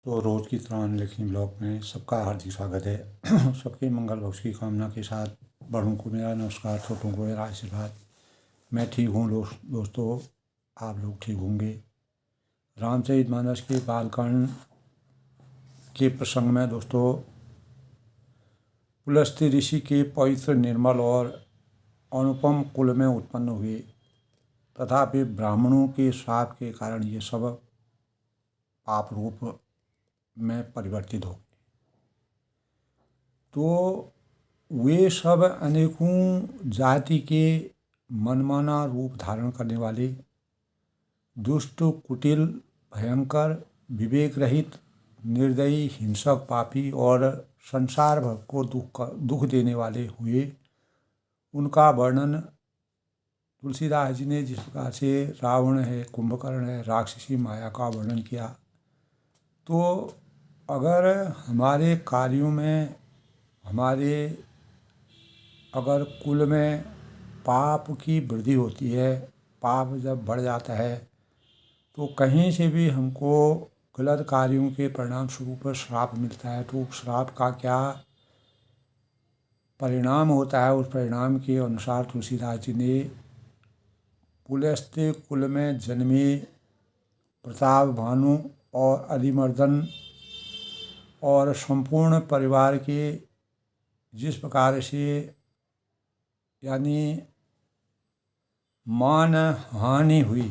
तो रोज़ की तरह अनलिखनी ब्लॉग में सबका हार्दिक स्वागत है। सबके मंगल भविष्य की कामना के साथ बड़ों को मेरा नमस्कार, छोटों को मेरा आशीर्वाद। मैं ठीक हूँ दोस्तों, आप लोग ठीक होंगे। रामचरितमानस के बालकांड के प्रसंग में दोस्तों पुलस्त्य ऋषि के पवित्र, निर्मल और अनुपम कुल में उत्पन्न हुए, तथापि ब्राह्मणों के श्राप के कारण ये सब पाप रूप में परिवर्तित हो। तो वे सब अनेकों जाति के मनमाना रूप धारण करने वाले दुष्ट, कुटिल, भयंकर, विवेक रहित, निर्दयी, हिंसक, पापी और संसार भर को दुख देने वाले हुए। उनका वर्णन तुलसीदास जी ने जिस प्रकार से रावण है, कुंभकर्ण है, राक्षसी माया का वर्णन किया, तो अगर हमारे कार्यों में, हमारे अगर कुल में पाप की वृद्धि होती है, पाप जब बढ़ जाता है, तो कहीं से भी हमको गलत कार्यों के परिणाम स्वरूप श्राप मिलता है। तो श्राप का क्या परिणाम होता है, उस परिणाम के अनुसार तुलसीदास जी ने पुलस्त्य कुल में जन्मे प्रताप भानु और अरिमर्दन और संपूर्ण परिवार के जिस प्रकार से यानी मान हानि हुई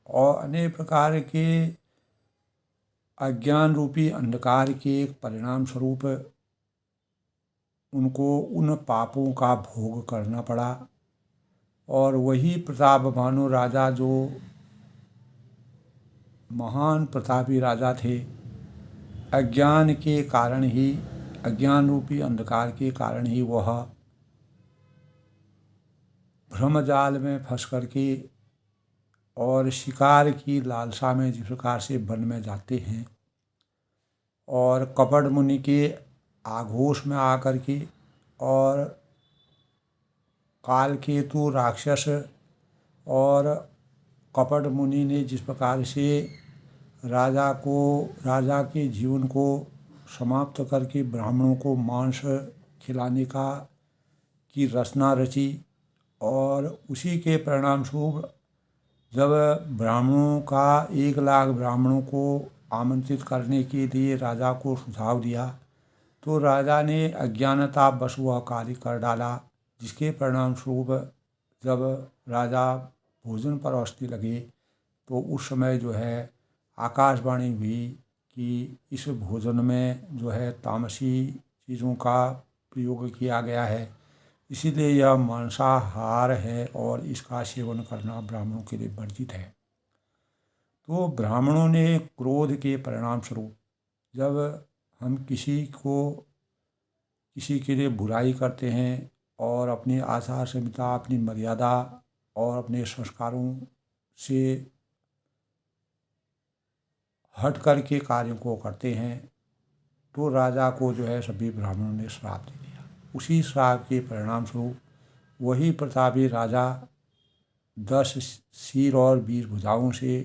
और अनेक प्रकार के अज्ञान रूपी अंधकार के परिणाम स्वरूप उनको उन पापों का भोग करना पड़ा। और वही प्रताप भानु राजा, जो महान प्रतापी राजा थे, अज्ञान के कारण ही, अज्ञान रूपी अंधकार के कारण ही वह भ्रमजाल में फंस करके और शिकार की लालसा में जिस प्रकार से वन में जाते हैं और कपट मुनि के आघोष में आकर के, और कालकेतु राक्षस और कपट मुनि ने जिस प्रकार से राजा के जीवन को समाप्त करके ब्राह्मणों को मांस खिलाने की रचना रची, और उसी के परिणाम स्वरूप जब ब्राह्मणों का 1 लाख ब्राह्मणों को आमंत्रित करने के लिए राजा को सुझाव दिया, तो राजा ने अज्ञानता बस वह कार्य कर डाला, जिसके परिणाम स्वरूप जब राजा भोजन परोसने लगे, तो उस समय जो है आकाशवाणी हुई कि इस भोजन में जो है तामसी चीज़ों का प्रयोग किया गया है, इसीलिए यह मांसाहार है और इसका सेवन करना ब्राह्मणों के लिए वर्जित है। तो ब्राह्मणों ने क्रोध के परिणाम स्वरूप, जब हम किसी के लिए बुराई करते हैं और अपनी आचार संहिता, अपनी मर्यादा और अपने संस्कारों से हट करके कार्यों को करते हैं, तो राजा को जो है सभी ब्राह्मणों ने श्राप दे दिया। उसी श्राप के परिणाम स्वरूप वही प्रतापी राजा 10 सिर और 20 भुजाओं से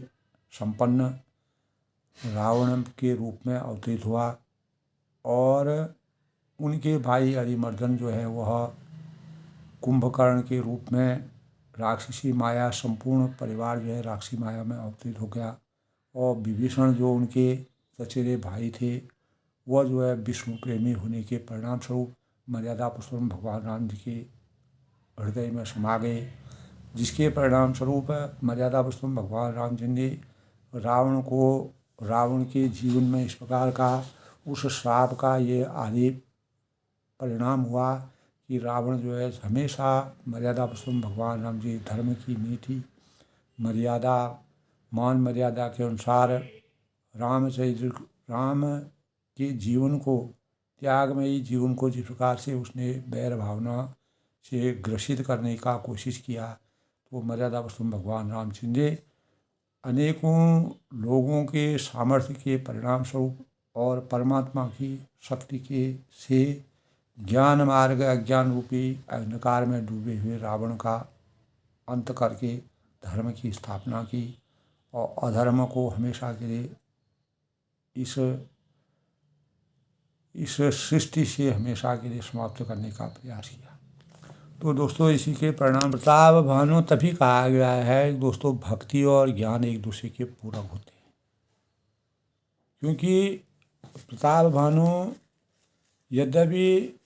संपन्न रावण के रूप में अवतरित हुआ, और उनके भाई अरिमर्दन जो है वह कुंभकर्ण के रूप में राक्षसी माया, संपूर्ण परिवार जो है राक्षसी माया में अवतरित हो गया। और विभीषण जो उनके चचेरे भाई थे, वह जो है विष्णु प्रेमी होने के परिणाम स्वरूप मर्यादा पुरुषोत्तम भगवान राम जी के हृदय में समा गए, जिसके परिणाम स्वरूप मर्यादा पुरुषोत्तम भगवान राम जी ने रावण के जीवन में इस प्रकार का उस श्राप का ये आदि परिणाम हुआ कि रावण जो है हमेशा मर्यादा पुरुषोत्तम भगवान राम जी धर्म की नीति, मर्यादा, मान मर्यादा के अनुसार राम के जीवन को, त्यागमयी जीवन को जिस प्रकार से उसने बैर भावना से ग्रसित करने का कोशिश किया, तो मर्यादा पुरुषोत्तम भगवान राम जी ने अनेकों लोगों के सामर्थ्य के परिणाम स्वरूप और परमात्मा की शक्ति के से ज्ञान मार्ग, अज्ञान रूपी अंधकार में डूबे हुए रावण का अंत करके धर्म की स्थापना की, और अधर्म को हमेशा के लिए इस इस सृष्टि से हमेशा के लिए समाप्त करने का प्रयास किया। तो दोस्तों इसी के परिणाम प्रताप भानु तभी कहा गया है दोस्तों, भक्ति और ज्ञान एक दूसरे के पूरक होते हैं। क्योंकि प्रताप भानु यद्यपि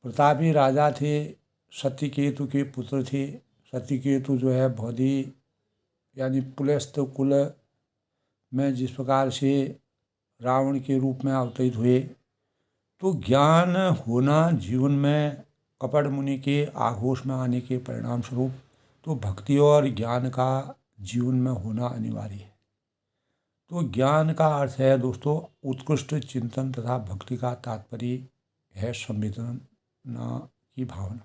प्रतापी राजा थे, सत्यकेतु के पुत्र थे। सत्यकेतु जो है बौद्धि यानी पुलस्त कुल में जिस प्रकार से रावण के रूप में अवतरित हुए, तो ज्ञान होना जीवन में कपट मुनि के आघोष में आने के परिणाम स्वरूप तो भक्ति और ज्ञान का जीवन में होना अनिवार्य है। तो ज्ञान का अर्थ है दोस्तों उत्कृष्ट चिंतन तथा भक्ति का तात्पर्य है संवेदना की भावना।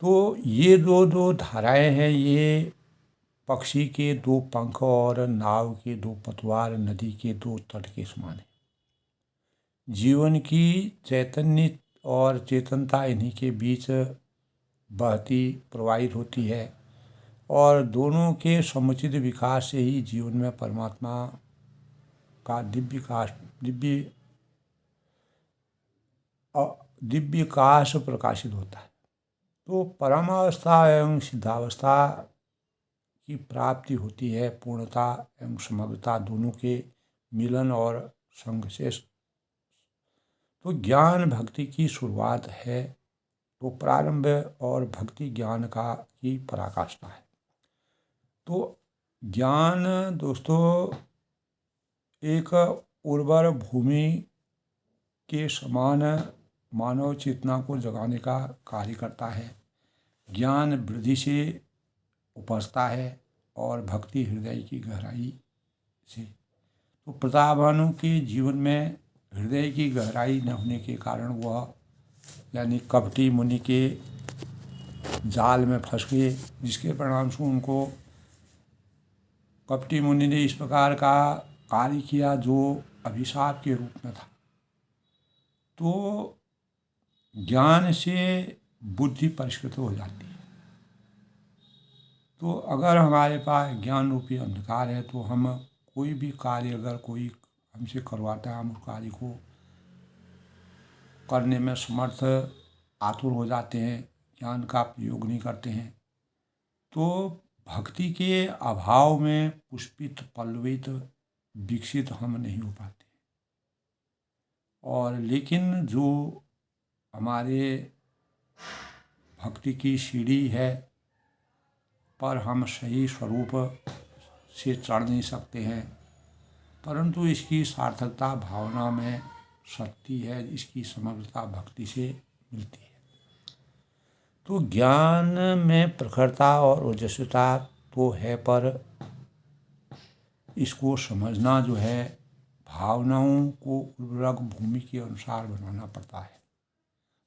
तो ये दो धाराएं हैं, ये पक्षी के दो पंख और नाव के दो पतवार, नदी के दो तट के समान है। जीवन की चैतन्य और चेतनता इन्हीं के बीच बहती प्रवाहित होती है और दोनों के समुचित विकास से ही जीवन में परमात्मा का दिव्य विकास प्रकाशित होता है। तो परमावस्था एवं सिद्धावस्था की प्राप्ति होती है, पूर्णता एवं समग्रता दोनों के मिलन और संग से। तो ज्ञान भक्ति की शुरुआत है, तो प्रारंभ और भक्ति ज्ञान का की पराकाष्ठा है। तो ज्ञान दोस्तों एक उर्वर भूमि के समान मानव चेतना को जगाने का कार्य करता है। ज्ञान वृद्धि से उपजता है और भक्ति हृदय की गहराई से। तो प्रताप भानु के जीवन में हृदय की गहराई न होने के कारण वह यानी कपटी मुनि के जाल में फंस गए, जिसके परिणाम से उनको कपटी मुनि ने इस प्रकार का कार्य किया जो अभिशाप के रूप में था। तो ज्ञान से बुद्धि परिष्कृत हो जाती है। तो अगर हमारे पास ज्ञान रूपी अंधकार है तो हम कोई भी कार्य अगर कोई हमसे करवाता है, हम उस कार्य को करने में समर्थ आतुर हो जाते हैं, ज्ञान का प्रयोग नहीं करते हैं। तो भक्ति के अभाव में पुष्पित पल्लवित विकसित हम नहीं हो पाते। और लेकिन जो हमारे भक्ति की सीढ़ी है पर हम सही स्वरूप से चढ़ नहीं सकते हैं, परंतु इसकी सार्थकता भावना में शक्ति है, इसकी समग्रता भक्ति से मिलती है। तो ज्ञान में प्रखरता और ओजस्विता तो है, पर इसको समझना जो है भावनाओं को उर्वरक भूमि के अनुसार बनाना पड़ता है,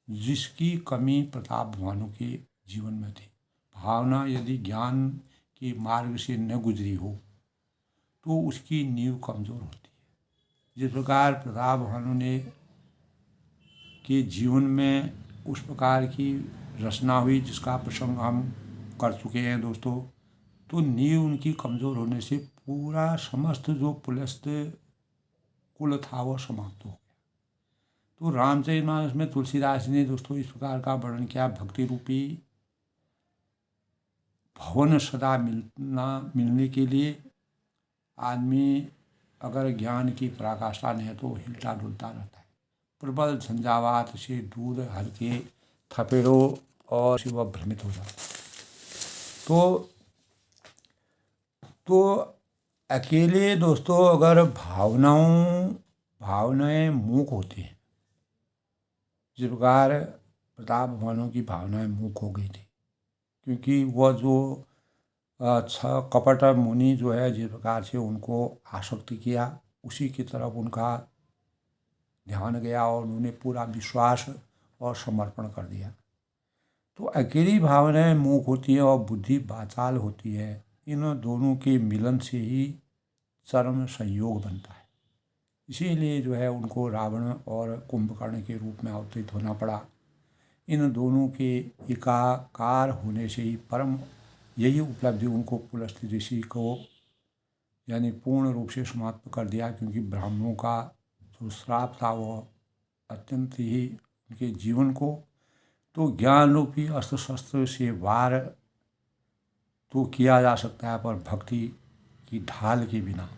जिसकी कमी प्रताप भानु के जीवन में थी। भावना यदि ज्ञान के मार्ग से न गुजरी हो तो उसकी नींव कमज़ोर होती है। जिस प्रकार प्रताप भानु ने के जीवन में उस प्रकार की रचना हुई जिसका प्रसंग हम कर चुके हैं दोस्तों, तो नींव उनकी कमज़ोर होने से पूरा समस्त जो पुलस्त कुल था वह समाप्त हो गया। तो रामचरितमानस में तुलसीदास ने दोस्तों इस प्रकार का वर्णन किया, भक्ति रूपी भवन सदा मिलने के लिए आदमी अगर ज्ञान की पराकाष्ठा नहीं है तो हिलता डुलता रहता है। प्रबल झंझावात से दूर हल्के थपेड़ों और वह भ्रमित हो जाता है। तो अकेले दोस्तों अगर भावनाएं मूक होती हैं, जिस प्रकार प्रताप भानु की भावनाएं मूक हो गई थी, क्योंकि वह जो कपट मुनि जो है जिस प्रकार से उनको आसक्त किया उसी की तरफ उनका ध्यान गया और उन्होंने पूरा विश्वास और समर्पण कर दिया। तो अकेली भावनाएं मूक होती हैं और बुद्धि वाचाल होती है। इन दोनों के मिलन से ही चरम संयोग बनता है। इसीलिए जो है उनको रावण और कुंभकर्ण के रूप में अवतरित होना पड़ा। इन दोनों के एकाकार होने से ही परम यही उपलब्धि उनको पुलस्त ऋषि को यानी पूर्ण रूप से समाप्त कर दिया, क्योंकि ब्राह्मणों का जो श्राप था वह अत्यंत ही उनके जीवन को तो ज्ञान रूपी अस्त्र शस्त्र से वार तो किया जा सकता है, पर भक्ति की ढाल के बिना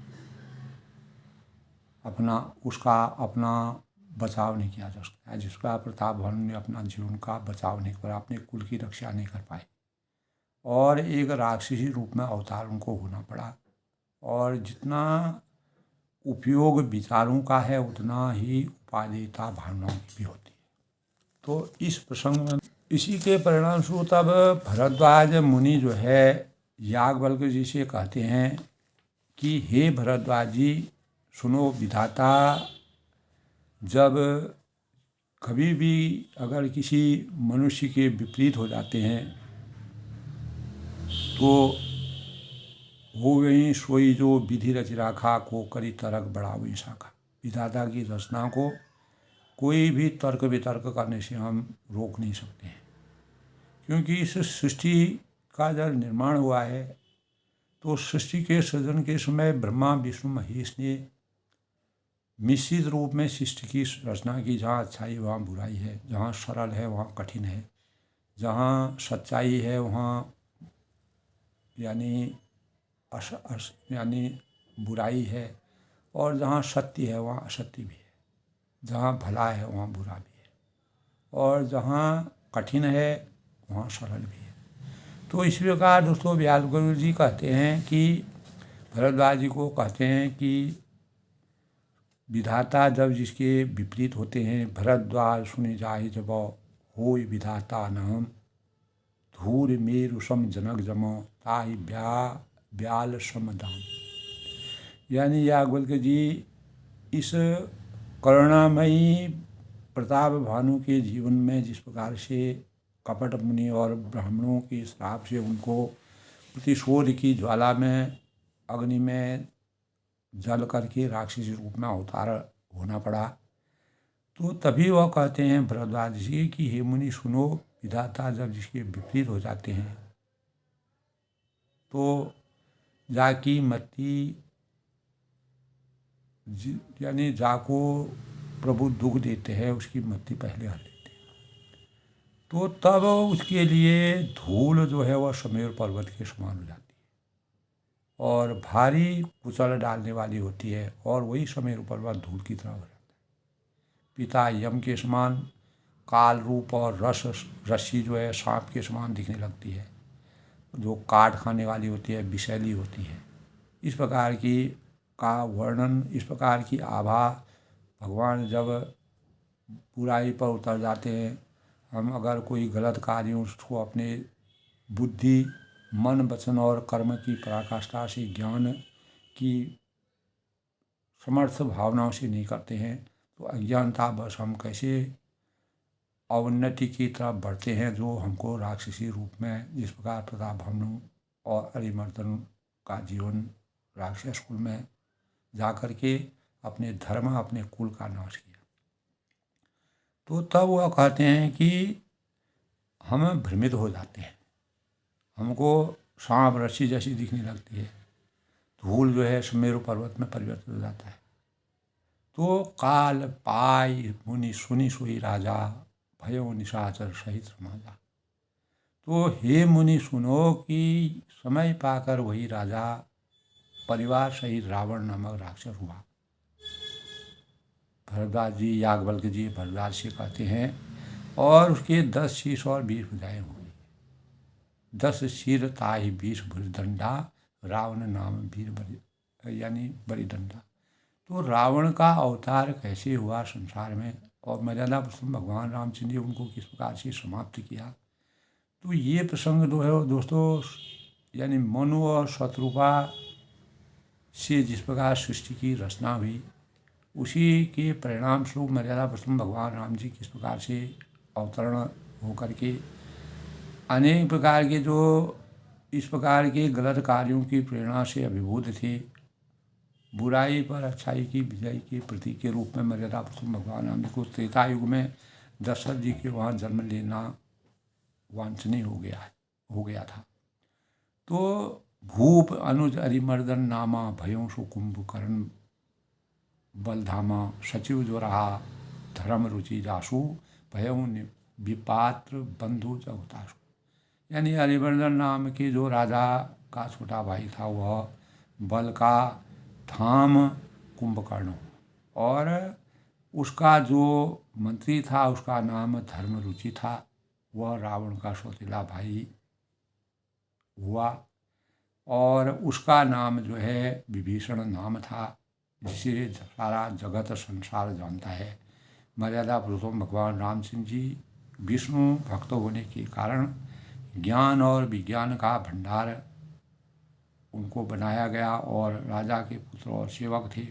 अपना बचाव नहीं किया जा सकता है। जिसका प्रताप भानु ने अपना जीवन का बचाव नहीं कर, अपने कुल की रक्षा नहीं कर पाए और एक राक्षसी रूप में अवतार उनको होना पड़ा। और जितना उपयोग विचारों का है उतना ही उपादेयता भावनाओं की भी होती है। तो इस प्रसंग में इसी के परिणाम स्वरूप तब भरद्वाज मुनि जो है याज्ञवल्क्य जी से कहते हैं कि हे भरद्वाज जी सुनो, विधाता जब कभी भी अगर किसी मनुष्य के विपरीत हो जाते हैं तो हो गई सोई जो विधि रच राखा को करी तर्क बढ़ावी शाखा। विधाता की रचना को कोई भी तर्क वितर्क करने से हम रोक नहीं सकते हैं, क्योंकि इस सृष्टि का जब निर्माण हुआ है तो सृष्टि के सृजन के समय ब्रह्मा विष्णु महेश ने निश्चित रूप में सृष्टि की रचना की। जहाँ अच्छाई वहाँ बुराई है, जहाँ सरल है वहाँ कठिन है, जहाँ सच्चाई है वहाँ यानी बुराई है, और जहाँ सत्य है वहाँ असत्य भी है, जहाँ भला है वहाँ बुरा भी है, और जहाँ कठिन है वहाँ सरल भी है। तो इस प्रकार दोस्तों व्यास गुरु जी कहते हैं कि भरद्वाज जी को कहते हैं कि विधाता जब जिसके विपरीत होते हैं, भरद्वाज सुने जाहि जब होय विधाता नाम, धूर मेरु सम जनक जम ताहि ब्याल समदाम। यानी याज्ञवल्क्य जी इस करुणामयी प्रताप भानु के जीवन में जिस प्रकार से कपट मुनि और ब्राह्मणों के श्राप से उनको प्रतिशोध की ज्वाला में अग्नि में जल करके राक्षसी रूप में अवतार होना पड़ा, तो तभी वह कहते हैं भरद्वाज जी कि हे मुनि सुनो, विधाता जब जिसके विपरीत हो जाते हैं तो जाकी मति यानी जाको प्रभु दुख देते हैं उसकी मति पहले हर लेते हैं। तो तब उसके लिए धूल जो है वह सुमेरु पर्वत के समान हो जाती है और भारी कुचल डालने वाली होती है, और वही सुमेरु पर्वत धूल की तरह हो जाता है। पिता यम के समान काल रूप और रस्सी जो है सांप के समान दिखने लगती है, जो काट खाने वाली होती है, विषैली होती है। इस प्रकार की का वर्णन, इस प्रकार की आभा भगवान जब बुराई पर उतर जाते हैं, हम अगर कोई गलत कार्य उसको अपने बुद्धि मन वचन और कर्म की पराकाष्ठा से ज्ञान की समर्थ भावनाओं से नहीं करते हैं तो अज्ञानता बस हम कैसे अवन्नति की तरफ बढ़ते हैं, जो हमको राक्षसी रूप में जिस प्रकार प्रताप भानु और अरिमर्दन का जीवन राक्षस कुल में जा कर के अपने धर्म अपने कुल का नाश किया। तो तब वह कहते हैं कि हम भ्रमित हो जाते हैं, हमको सांप रस्सी जैसी दिखने लगती है, धूल जो है सुमेरु पर्वत में परिवर्तित हो जाता है। तो काल पाई मुनि सुनि सोई राजा, भयो निशाचर सहित समाजा। तो हे मुनि सुनो कि समय पाकर वही राजा परिवार सहित रावण नामक राक्षस हुआ। भरद्वाज जी याज्ञवल्क्य जी भरद्वाज से कहते हैं, और उसके 10 शीश और 20 भुजाएं हो गई। 10 सिर ताहि 20 भुजदंडा, रावण नाम वीर बलि यानी बलिदंडा। तो रावण का अवतार कैसे हुआ संसार में, और मर्यादा पुरुषोत्तम भगवान रामचंद्र जी उनको किस प्रकार से समाप्त किया, तो ये प्रसंग जो है दोस्तों यानी मनु और शत्रुपा से जिस प्रकार सृष्टि की रचना हुई उसी के परिणाम स्वरूप मर्यादा पुरुषोत्तम भगवान राम जी किस प्रकार से अवतरण होकर के अनेक प्रकार के जो इस प्रकार के गलत कार्यों की प्रेरणा से अभिभूत थे, बुराई पर अच्छाई की विजय के प्रतीक के रूप में मर्यादा पुरुषोत्तम भगवान राम जी को त्रेता युग में दशरथ जी के वहाँ जन्म लेना वांछनीय हो गया था। तो भूप अनुज अरिमर्दन नामा, भयों सो कुंभकर्ण बलधामा, सचिव जो रहा धर्म रुचि जासु भयउ विपात्र बंधु जगतासु। यानी हरिवर्धन नाम के जो राजा का छोटा भाई था वह बल का धाम कुंभकर्ण, और उसका जो मंत्री था उसका नाम धर्मरुचि था। वह रावण का सौतेला भाई हुआ, और उसका नाम जो है विभीषण नाम था, जिसे सारा जगत संसार जानता है। मर्यादा पुरुषोत्तम भगवान राम सिंह जी विष्णु भक्त होने के कारण ज्ञान और विज्ञान का भंडार उनको बनाया गया, और राजा के पुत्र और सेवक थे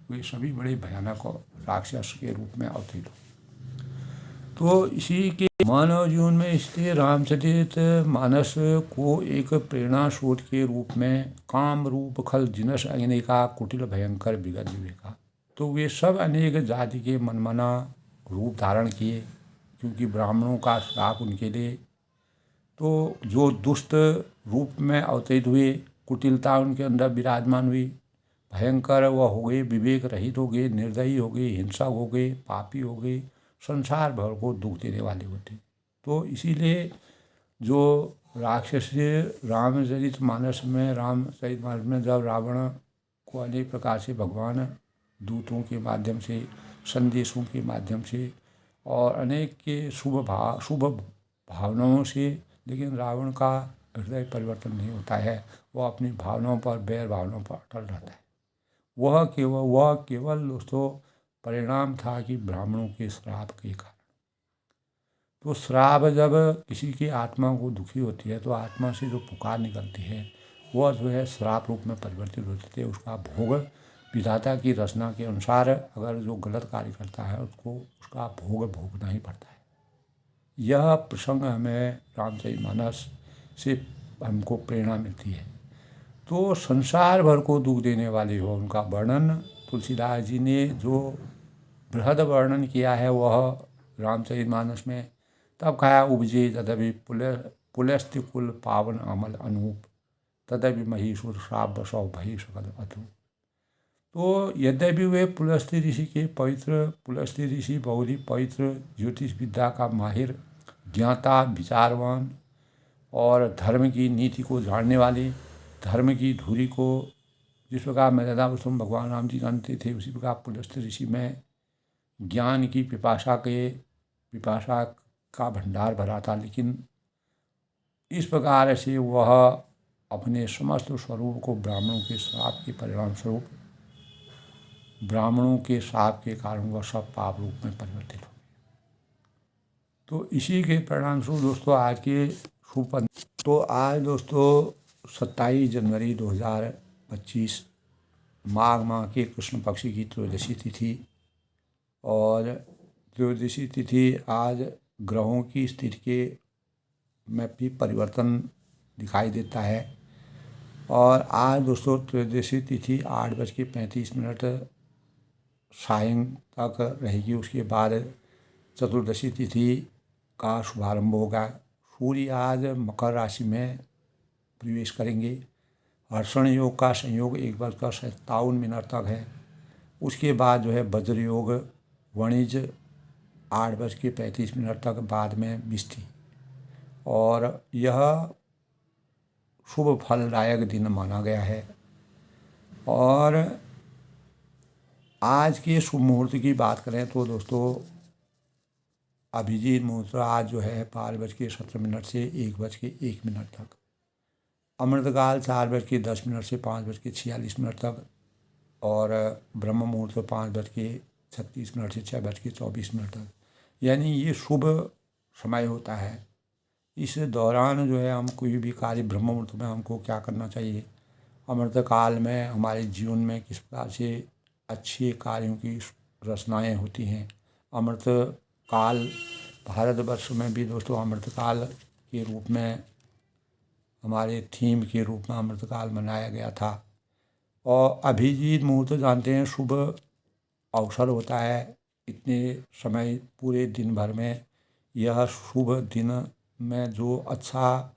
वे सभी बड़े भयानक राक्षस के रूप में अवतरित हुए। तो इसी के मानव जीवन में इसलिए रामचरित मानस को एक प्रेरणा स्रोत के रूप में काम रूप खल जिनस अनेका कुटिल भयंकर विगत विवेका। तो वे सब अनेक जाति के मनमाना रूप धारण किए, क्योंकि ब्राह्मणों का श्राप उनके लिए। तो जो दुष्ट रूप में अवतरित हुए, कुटिलता उनके अंदर विराजमान हुई, भयंकर वह हो गए, विवेक रहित हो गए, निर्दयी हो गए, हिंसक हो गए, पापी हो गए, संसार भर को दुख देने वाले होते। तो इसीलिए जो राक्षस रामचरित मानस में जब रावण को अनेक प्रकार से भगवान दूतों के माध्यम से, संदेशों के माध्यम से और अनेक के शुभ भावनाओं से, लेकिन रावण का हृदय परिवर्तन नहीं होता है, वह अपनी भावनाओं पर, बैर भावनाओं पर अटल रहता है। वह केवल दोस्तों परिणाम था कि ब्राह्मणों के श्राप के कारण। तो श्राप जब किसी की आत्मा को दुखी होती है तो आत्मा से जो पुकार निकलती है वह जो है श्राप रूप में परिवर्तित होती है। उसका भोग विधाता की रचना के अनुसार अगर जो गलत कार्य करता है उसको उसका भोग भोगना ही पड़ता है। यह प्रसंग हमें रामचरितमानस से हमको प्रेरणा मिलती है। तो संसार भर को दुख देने वाले हो उनका वर्णन तुलसीदास जी ने जो बृहद वर्णन किया है वह रामचरितमानस में। तब कहा उपजे तदपि पुलस्त्य कुल पावन अमल अनूप तदपि महिषुर श्राप बसौ भई सकल अतु। तो यद्यपि वे पुलस्त्य ऋषि के पवित्र, पुलस्त्य ऋषि बहुत ही पवित्र, ज्योतिष विद्या का माहिर, ज्ञाता, विचारवान और धर्म की नीति को जानने वाले, धर्म की धुरी को जिस प्रकार मर्यादा पुरुषोत्तम भगवान राम जी जानते थे, उसी प्रकार पुलस्त्य ऋषि में ज्ञान की पिपासा का भंडार भरा था। लेकिन इस प्रकार से वह अपने समस्त स्वरूप को ब्राह्मणों के श्राप के परिणाम स्वरूप, ब्राह्मणों के श्राप के कारण वह सब पाप रूप में परिवर्तित हो गए। तो इसी के परिणाम स्वरूप दोस्तों आज के तो आज दोस्तों 27 जनवरी 2025 माघ माह के कृष्ण पक्ष की त्रयोदशी तिथि, और त्रयोदशी तिथि आज ग्रहों की स्थिति के में भी परिवर्तन दिखाई देता है। और आज दोस्तों त्रयोदशी तिथि 8:35 सायं तक रहेगी। उसके बाद चतुर्दशी तिथि का शुभारंभ होगा। सूर्य आज मकर राशि में प्रवेश करेंगे। हर्षण योग का संयोग 1:57 तक है। उसके बाद जो है वज्र योग वणिज 8:35 तक, बाद में बिष्टि, और यह शुभ फलदायक दिन माना गया है। और आज के शुभ मुहूर्त की बात करें तो दोस्तों अभिजीत मुहूर्त आज जो है 12:17 से 1:01 तक, अमृतकाल 4:10 से 5:46 तक, और ब्रह्म मुहूर्त 5:36 से 6:24 तक। यानी ये शुभ समय होता है। इस दौरान जो है हम कोई भी कार्य, ब्रह्म मुहूर्त में हमको क्या करना चाहिए, अमृतकाल में हमारे जीवन में किस प्रकार से अच्छे कार्यों की रचनाएँ होती हैं। अमृतकाल भारतवर्ष में भी दोस्तों अमृतकाल के रूप में, हमारे थीम के रूप में अमृतकाल मनाया गया था। और अभिजीत मुहूर्त जानते हैं शुभ अवसर होता है। इतने समय पूरे दिन भर में यह शुभ दिन में जो अच्छा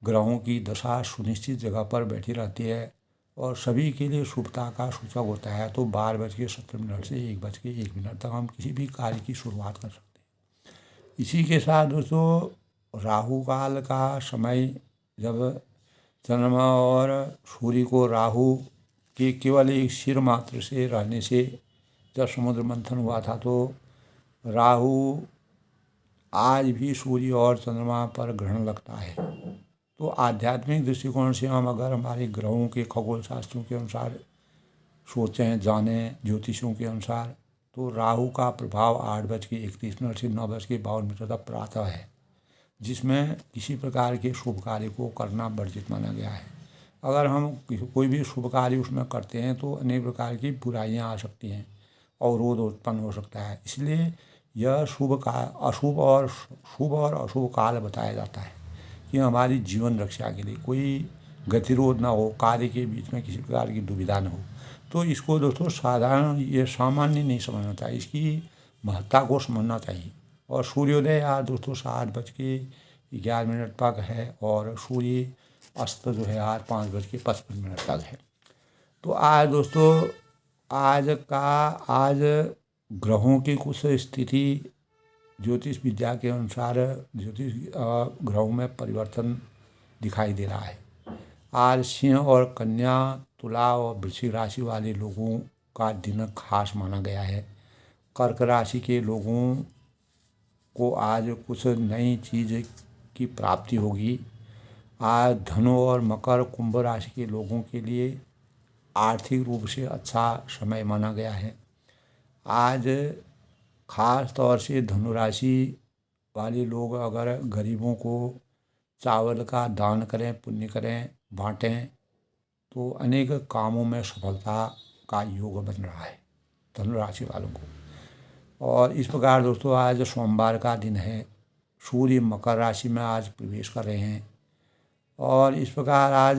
ग्रहों की दशा सुनिश्चित जगह पर बैठी रहती है और सभी के लिए शुभता का सूचक होता है। तो 12:17 से 1:01 तक हम किसी भी कार्य की शुरुआत कर सकते हैं। इसी के साथ दोस्तों राहु काल का समय, जब चंद्रमा और सूर्य को राहु के केवल एक सिर मात्र से रहने से जब समुद्र मंथन हुआ था, तो राहु आज भी सूर्य और चंद्रमा पर ग्रहण लगता है। तो आध्यात्मिक दृष्टिकोण से हम अगर हमारे ग्रहों के खगोल शास्त्रों के अनुसार सोचें, जानें, ज्योतिषों के अनुसार, तो राहु का प्रभाव 8:31 से 9:52 तक प्रातः है, जिसमें किसी प्रकार के शुभ कार्य को करना वर्जित माना गया है। अगर हम कोई भी शुभ कार्य उसमें करते हैं तो अनेक प्रकार की बुराइयां आ सकती हैं, अवरोध उत्पन्न हो सकता है। इसलिए यह शुभ और अशुभ काल बताया जाता है कि हमारी जीवन रक्षा के लिए कोई गतिरोध ना हो, कार्य के बीच में किसी प्रकार की दुविधा न हो। तो इसको दोस्तों ये सामान्य नहीं समझना चाहिए, इसकी महत्ता को समझना चाहिए। और सूर्योदय आज दोस्तों 7:11 तक है और सूर्य अस्त जो है आज 5:55 तक है। तो आज दोस्तों आज ग्रहों की कुछ स्थिति ज्योतिष विद्या के अनुसार ग्रहों में परिवर्तन दिखाई दे रहा है। आज सिंह और कन्या, तुला और वृश्चिक राशि वाले लोगों का दिन खास माना गया है। कर्क राशि के लोगों को आज कुछ नई चीज़ की प्राप्ति होगी। आज धनु और मकर कुंभ राशि के लोगों के लिए आर्थिक रूप से अच्छा समय माना गया है। आज खास तौर से धनु राशि वाले लोग अगर गरीबों को चावल का दान करें, पुण्य करें, बांटें, तो अनेक कामों में सफलता का योग बन रहा है धनु राशि वालों को। और इस प्रकार दोस्तों आज सोमवार का दिन है, सूर्य मकर राशि में आज प्रवेश कर रहे हैं। और इस प्रकार आज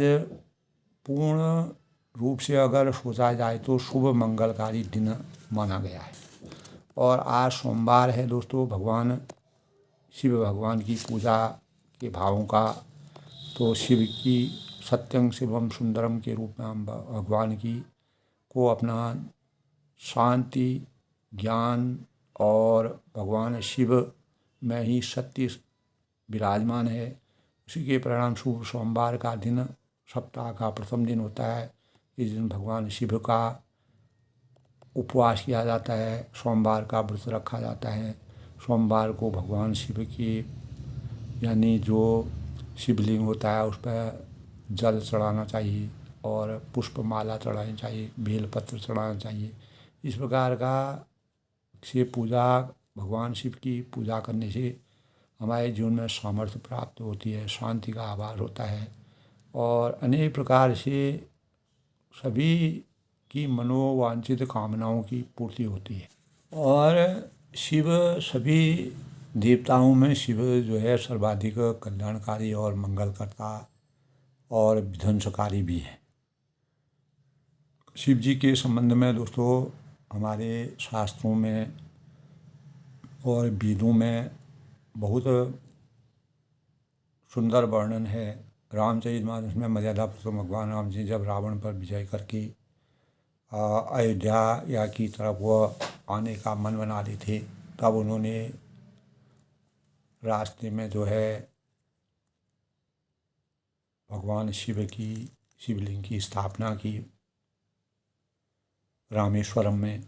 पूर्ण रूप से अगर सोचा जाए तो शुभ मंगलकारी दिन माना गया है। और आज सोमवार है दोस्तों भगवान शिव भगवान की पूजा के भावों का। तो शिव की सत्यं शिवम सुंदरम के रूप में हम भगवान की को अपना शांति, ज्ञान और भगवान शिव में ही सत्य विराजमान है। उसी के परिणाम स्वरूप सोमवार का दिन सप्ताह का प्रथम दिन होता है। इस दिन भगवान शिव का उपवास किया जाता है, सोमवार का व्रत रखा जाता है। सोमवार को भगवान शिव की यानी जो शिवलिंग होता है उस पर जल चढ़ाना चाहिए और पुष्पमाला चढ़ानी चाहिए, बेलपत्र चढ़ाना चाहिए। इस प्रकार का से पूजा, भगवान शिव की पूजा करने से हमारे जीवन में सामर्थ्य प्राप्त होती है, शांति का आभास होता है और अनेक प्रकार से सभी की मनोवांछित कामनाओं की पूर्ति होती है। और शिव सभी देवताओं में शिव जो है सर्वाधिक कल्याणकारी और मंगलकर्ता और विध्वंसकारी भी है। शिव जी के संबंध में दोस्तों हमारे शास्त्रों में और वेदों में बहुत सुंदर वर्णन है। रामचरितमानस में मर्यादा पुरुषोत्तम भगवान राम जी जब रावण पर विजय करके अयोध्या या की तरफ वह आने का मन बना रहे थे, तब उन्होंने रास्ते में जो है भगवान शिव की शिवलिंग की स्थापना की रामेश्वरम में।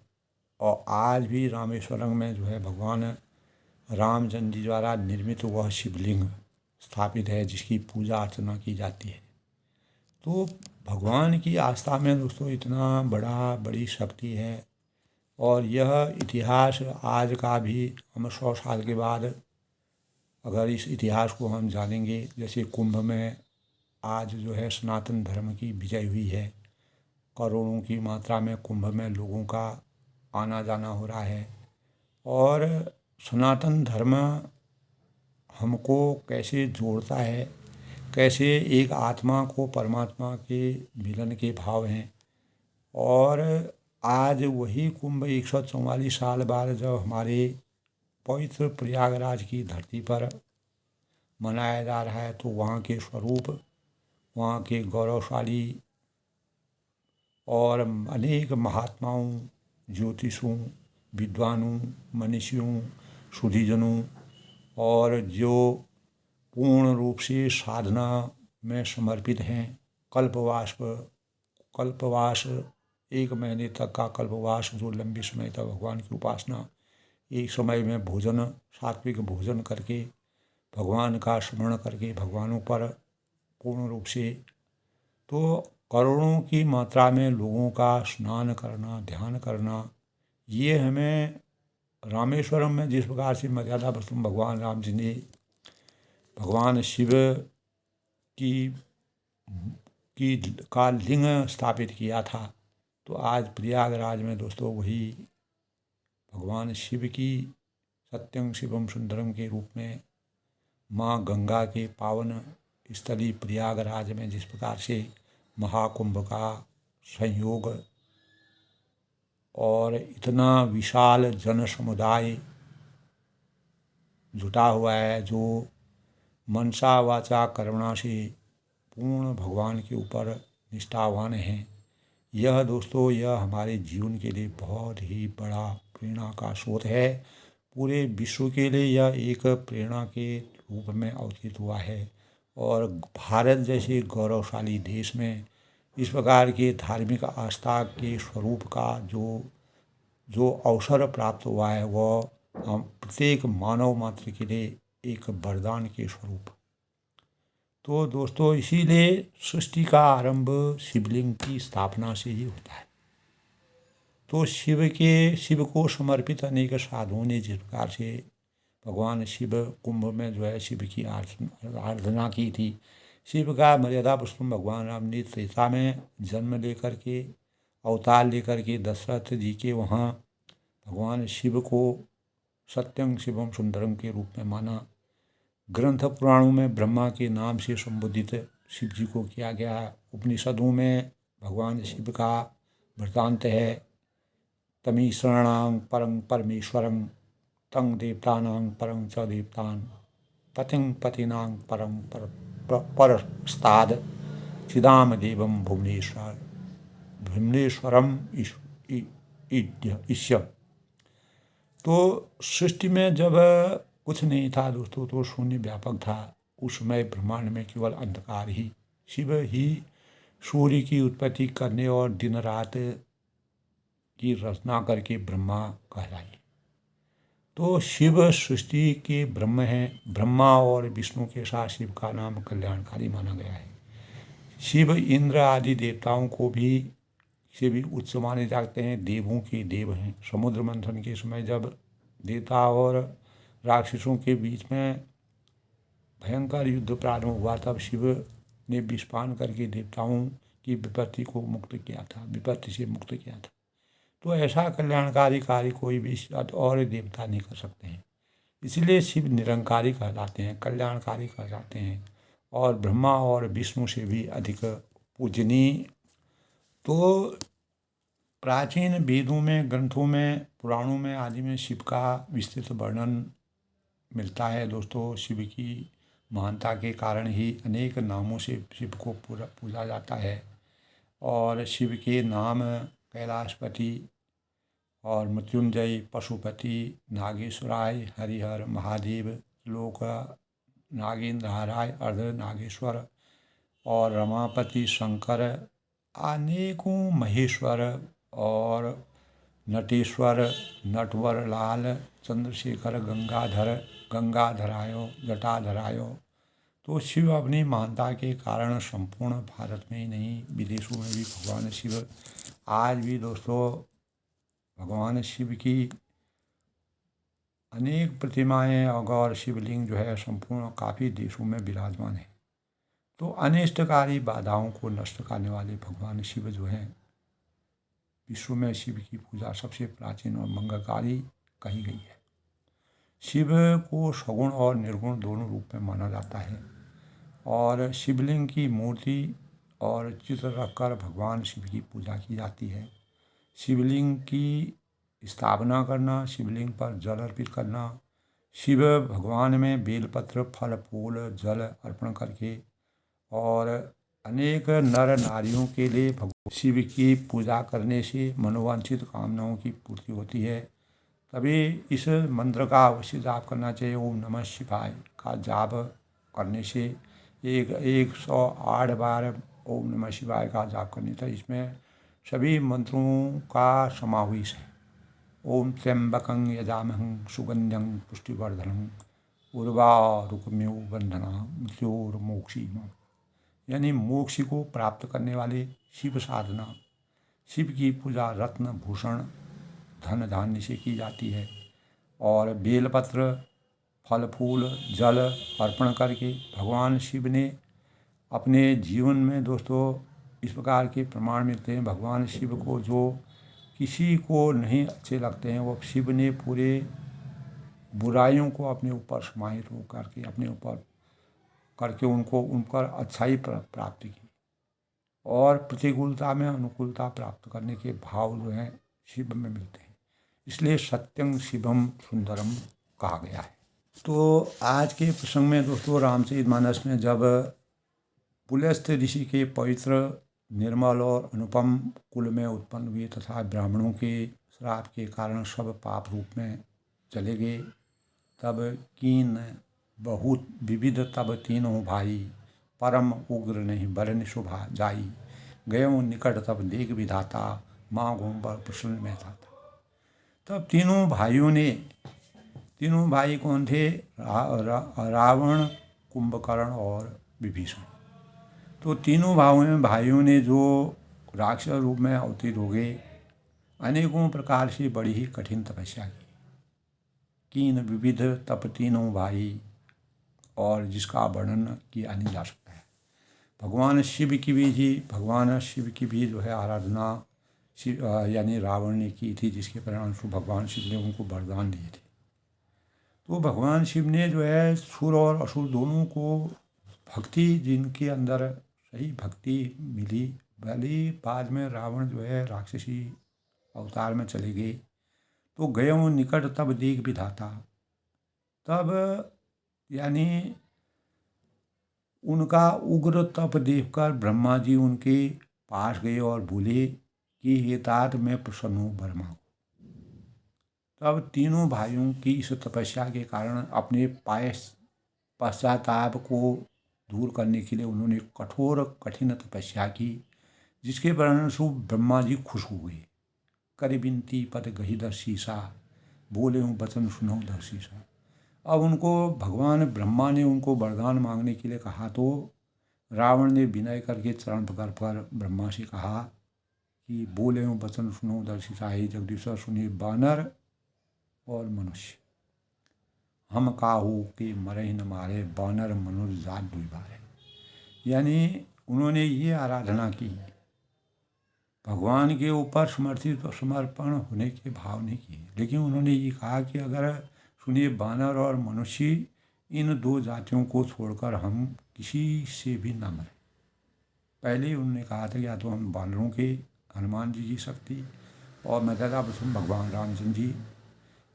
और आज भी रामेश्वरम में जो है भगवान रामचंद्र जी द्वारा निर्मित वह शिवलिंग स्थापित है जिसकी पूजा अर्चना की जाती है। तो भगवान की आस्था में दोस्तों इतना बड़ी शक्ति है। और यह इतिहास आज का भी हम 100 साल के बाद अगर इस इतिहास को हम जानेंगे, जैसे कुंभ में आज जो है सनातन धर्म की विजय हुई है, करोड़ों की मात्रा में कुंभ में लोगों का आना जाना हो रहा है। और सनातन धर्म हमको कैसे जोड़ता है, कैसे एक आत्मा को परमात्मा के मिलन के भाव हैं। और आज वही कुंभ 144 साल बाद जब हमारे पवित्र प्रयागराज की धरती पर मनाया जा रहा है, तो वहाँ के स्वरूप, वहाँ के गौरवशाली और अनेक महात्माओं, ज्योतिषों, विद्वानों, मनीषियों, सुधीजनों और जो पूर्ण रूप से साधना में समर्पित हैं, कल्पवास 1 महीने तक का कल्पवास, जो लंबे समय तक भगवान की उपासना, एक समय में भोजन, सात्विक भोजन करके, भगवान का स्मरण करके, भगवानों पर पूर्ण रूप से, तो करोड़ों की मात्रा में लोगों का स्नान करना, ध्यान करना, ये हमें रामेश्वरम में जिस प्रकार से मर्यादा पुरुषोत्तम भगवान राम जी ने भगवान शिव की का लिंग स्थापित किया था, तो आज प्रयागराज में दोस्तों वही भगवान शिव की सत्यं शिवम सुंदरम के रूप में माँ गंगा के पावन स्थली प्रयागराज में जिस प्रकार से महाकुंभ का संयोग और इतना विशाल जन समुदाय जुटा हुआ है, जो मनसा वाचा कर्मणा से पूर्ण भगवान के ऊपर निष्ठावान हैं, यह दोस्तों यह हमारे जीवन के लिए बहुत ही बड़ा प्रेरणा का स्रोत है। पूरे विश्व के लिए यह एक प्रेरणा के रूप में अवतरित हुआ है और भारत जैसे गौरवशाली देश में इस प्रकार के धार्मिक आस्था के स्वरूप का जो अवसर प्राप्त हुआ है, वह हम प्रत्येक मानव मात्र के लिए एक वरदान के स्वरूप। तो दोस्तों इसीलिए सृष्टि का आरंभ शिवलिंग की स्थापना से ही होता है। तो शिव को समर्पित अनेक साधुओं ने जिस प्रकार से भगवान शिव कुंभ में जो है शिव की आराधना की थी, शिव का मर्यादा पुरुषोत्तम भगवान राम ने त्रेता में जन्म लेकर के, अवतार लेकर के दशरथ जी के वहाँ भगवान शिव को सत्यं शिवम सुंदरम के रूप में माना। ग्रंथ पुराणों में ब्रह्मा के नाम से संबोधित शिव जी को किया गया। उपनिषदों में भगवान शिव का वृत्तांत है, तमीश्वराणां परं परमेश्वरं तं देवतानां परं च देवतान् पतिं पतीनां परं परस्ताद चिदामदेवं भुवनेश्वरम ईश्य। तो सृष्टि में जब कुछ नहीं था दोस्तों, तो शून्य व्यापक था। उस समय ब्रह्मांड में केवल अंधकार ही, शिव ही सूर्य की उत्पत्ति करने और दिन रात की रचना करके ब्रह्मा कहलाए। तो शिव सृष्टि के ब्रह्म हैं। ब्रह्मा और विष्णु के साथ शिव का नाम कल्याणकारी माना गया है। शिव इंद्र आदि देवताओं को भी से भी उच्च माने जाते हैं, देवों के देव हैं। समुद्र मंथन के समय जब देवता और राक्षसों के बीच में भयंकर युद्ध प्रारंभ हुआ, तब शिव ने विषपान करके देवताओं की विपत्ति को मुक्त किया था, विपत्ति से मुक्त किया था। तो ऐसा कल्याणकारी कार्य कोई भी और देवता नहीं कर सकते हैं। इसलिए शिव निरंकारी कहलाते हैं, कल्याणकारी कहलाते हैं और ब्रह्मा और विष्णु से भी अधिक पूजनीय। तो प्राचीन वेदों में, ग्रंथों में, पुराणों में आदि में शिव का विस्तृत वर्णन मिलता है दोस्तों। शिव की महानता के कारण ही अनेक नामों से शिव को पूजा जाता है और शिव के नाम कैलाशपति और मृत्युंजय, पशुपति, नागेश्वराय, हरिहर, महादेव, लोक नागेंद्रहाराय, अर्ध नागेश्वर और रमापति, शंकर, अनेकों महेश्वर और नटेश्वर, नटवर लाल, चंद्रशेखर, गंगाधरायो, जटाधरायो। तो शिव अपनी महानता के कारण संपूर्ण भारत में ही नहीं, विदेशों में भी भगवान शिव आज भी दोस्तों भगवान शिव की अनेक प्रतिमाएं और शिवलिंग जो है संपूर्ण काफ़ी देशों में विराजमान है। तो अनिष्टकारी बाधाओं को नष्ट करने वाले भगवान शिव जो हैं, विश्व में शिव की पूजा सबसे प्राचीन और मंगलकारी कही गई है। शिव को सगुण और निर्गुण दोनों रूप में माना जाता है और शिवलिंग की मूर्ति और चित्र रखकर भगवान शिव की पूजा की जाती है। शिवलिंग की स्थापना करना, शिवलिंग पर जल अर्पित करना, शिव भगवान में बेलपत्र, फल फूल, जल अर्पण करके और अनेक नर नारियों के लिए भगवान शिव की पूजा करने से मनोवांछित कामनाओं की पूर्ति होती है। तभी इस मंत्र का अवश्य जाप करना चाहिए। ओम नमः शिवाय का जाप करने से 108 बार ओम नमः शिवाय का जाप करने था। इसमें सभी मंत्रों का समावेश है। ओम त्र्यंबकं यजामहं सुगंधं पुष्टिवर्धनं उर्वारुकमिव बंधना मृत्योर्मोक्षीयमामृतम्। यानी मोक्ष को प्राप्त करने वाले शिव साधना, शिव की पूजा रत्न भूषण धन धान्य से की जाती है और बेलपत्र फल फूल जल अर्पण करके भगवान शिव ने अपने जीवन में दोस्तों इस प्रकार के प्रमाण मिलते हैं। भगवान शिव को जो किसी को नहीं अच्छे लगते हैं, वो शिव ने पूरे बुराइयों को अपने ऊपर समाहित हो करके अपने ऊपर करके उनको उन पर अच्छाई प्राप्त की और प्रतिकूलता में अनुकूलता प्राप्त करने के भाव जो हैं शिव में मिलते हैं। इसलिए सत्यं शिवम सुंदरम कहा गया है। तो आज के प्रसंग में दोस्तों रामचरितमानस में जब पुलस्त्य ऋषि के पवित्र निर्मल और अनुपम कुल में उत्पन्न हुए तथा ब्राह्मणों के श्राप के कारण सब पाप रूप में चले गए, तब कीन बहुत विविध तब तीनों भाई परम उग्र नहीं बरन शोभा जाई गयों निकट तब देख विधाता माँ घूम पर प्रसन्न में था। तब तीनों भाई कौन थे? रावण, कुंभकर्ण और विभीषण। तो तीनों भाइयों ने जो राक्षस रूप में अवतीर्ण हो गए, अनेकों प्रकार से बड़ी ही कठिन तपस्या की। कीन विविध तप तीनों भाई, और जिसका वर्णन किया नहीं जा सकता है। भगवान शिव की भी जो है आराधना यानी रावण ने की थी, जिसके परिणामस्वरूप भगवान शिव ने उनको वरदान दिए थे। तो भगवान शिव ने जो है सुर और असुर दोनों को भक्ति, जिनके अंदर सही भक्ति मिली, भले बाद में रावण जो है राक्षसी अवतार में चले गए, तो गयों निकट तब देख विधाता। तब यानी उनका उग्र तप देखकर ब्रह्मा जी उनके पास गए और बोले कि हे तात मैं प्रसन्न हूँ ब्रह्मा को। तब तीनों भाइयों की इस तपस्या के कारण अपने पश्चाताप को दूर करने के लिए उन्होंने कठोर कठिन तपस्या की, जिसके परिणामस्वरूप ब्रह्मा जी खुश हो गए। कर बिनती पद गही दर्शीसा, बोले हूँ वचन सुनो दर्शीसा। अब उनको भगवान ब्रह्मा ने उनको वरदान मांगने के लिए कहा, तो रावण ने विनय करके चरण पकड़ कर ब्रह्मा से कहा कि बोले हूँ वचन सुनो दर्शीसा, हे जगदीश्वर सुनिए बानर और मनुष्य, हम काहू के मरे न मारे, बानर मनुष्य जात दुई बारे। यानी उन्होंने ये आराधना की, भगवान के ऊपर समर्पण होने के भाव नहीं किए, लेकिन उन्होंने ये कहा कि अगर सुनिए बानर और मनुष्य, इन दो जातियों को छोड़कर हम किसी से भी ना मरें। पहले उन्होंने कहा था या तो हम बानरों के हनुमान जी की शक्ति और मर्यादा पुरुषोत्तम भगवान रामचंद्र जी,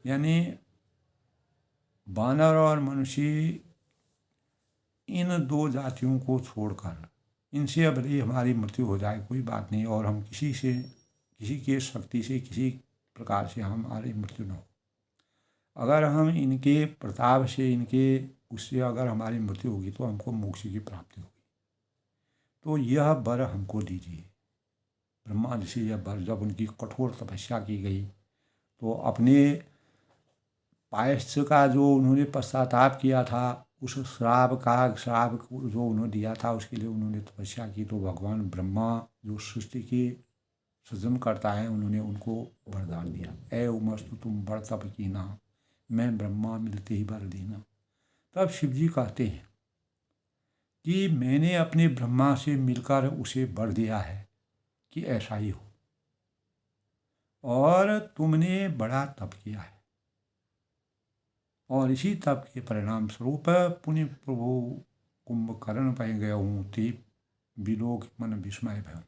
यानी बानर और मनुष्य, इन दो जातियों को छोड़कर इनसे अब हमारी मृत्यु हो जाए कोई बात नहीं, और हम किसी के शक्ति से किसी प्रकार से हमारी मृत्यु न हो। अगर हम इनके प्रताप से उससे अगर हमारी मृत्यु होगी तो हमको मोक्ष की प्राप्ति होगी। तो यह वर हमको दीजिए। ब्रह्मा जी से यह वर, जब उनकी कठोर तपस्या की गई तो अपने पायश्च का जो उन्होंने पश्चाताप किया था, उस श्राप जो उन्होंने दिया था, उसके लिए उन्होंने तपस्या की। तो भगवान ब्रह्मा जो सृष्टि के सृजन करता है, उन्होंने उनको वरदान दिया, ए उमस्तु तुम बड़ तप कीना, मैं ब्रह्मा मिलते ही वर दीना। तब शिव जी कहते हैं कि मैंने अपने ब्रह्मा से मिलकर उसे वर दिया है कि ऐसा ही हो, और तुमने बड़ा तप किया है, और इसी तप के परिणाम स्वरूप पुण्य प्रभु कुंभकर्ण पै गया हूँ, ते विलोक मन विस्मय भय।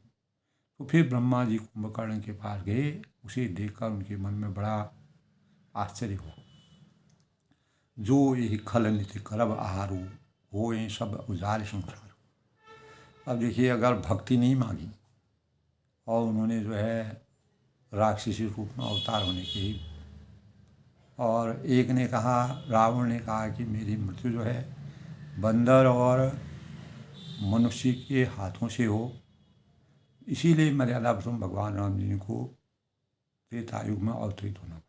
तो फिर ब्रह्मा जी कुंभकर्ण के पास गए, उसे देखकर उनके मन में बड़ा आश्चर्य हो। जो यही खल नित्य करब आहारू, हो ये सब उजार संसार। अब देखिए, अगर भक्ति नहीं मांगी और उन्होंने जो है राक्षसी रूप में अवतार होने की, और एक ने कहा, रावण ने कहा कि मेरी मृत्यु जो है बंदर और मनुष्य के हाथों से हो, इसीलिए मर्यादा पुरुषोत्तम भगवान राम जी को त्रेतायुग में अवतरित होना पड़ा।